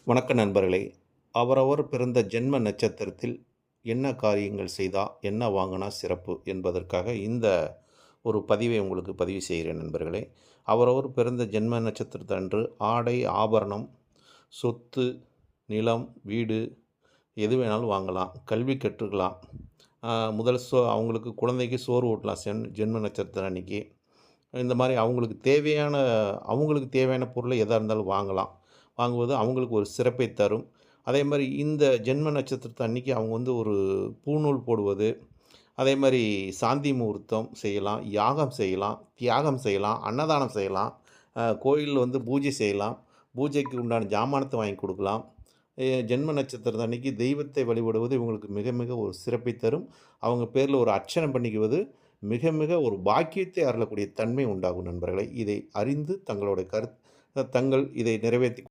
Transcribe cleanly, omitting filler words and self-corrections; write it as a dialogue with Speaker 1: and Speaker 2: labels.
Speaker 1: வணக்க நண்பர்களே! அவரவர் பிறந்த ஜென்ம நட்சத்திரத்தில் என்ன காரியங்கள் செய்தா, என்ன வாங்குனா சிறப்பு என்பதற்காக இந்த ஒரு பதிவை உங்களுக்கு பதிவு செய்கிறேன் நண்பர்களே. அவரவர் பிறந்த ஜென்ம நட்சத்திரத்தன்று ஆடை, ஆபரணம், சொத்து, நிலம், வீடு எது வேணாலும் வாங்கலாம். கல்வி கற்றுக்கலாம். முதல் அவங்களுக்கு குழந்தைக்கு சோறு ஊட்டலாம் ஜென்ம நட்சத்திரம் அன்னைக்கு. இந்த மாரி அவங்களுக்கு தேவையான பொருள எதா இருந்தாலும் வாங்கலாம். வாங்குவது அவங்களுக்கு ஒரு சிறப்பை தரும். அதேமாரி இந்த ஜென்ம நட்சத்திரத்து அன்னைக்கு அவங்க வந்து ஒரு பூணூல் போடுவது, அதேமாரி சாந்தி முகூர்த்தம் செய்யலாம், யாகம் செய்யலாம், தியாகம் செய்யலாம், அன்னதானம் செய்யலாம், கோயில்ல வந்து பூஜை செய்யலாம், பூஜைக்கு உண்டான ஜாமானத்த வாங்கி குடுக்கலாம். ஜென்ம நட்சத்திரத்து அன்னைக்கு தெய்வத்தை வழிபடுவது இவங்களுக்கு மிக மிக ஒரு சிறப்பை தரும். அவங்க பேர்ல ஒரு அர்ச்சனை பண்ணிக்குவது மிக மிக ஒரு பாக்கியத்தை அருளக்கூடிய தன்மை உண்டாகும் நண்பர்களே. இதை அறிந்து தங்களுடைய தங்கள் இதை நிறைவேத்தி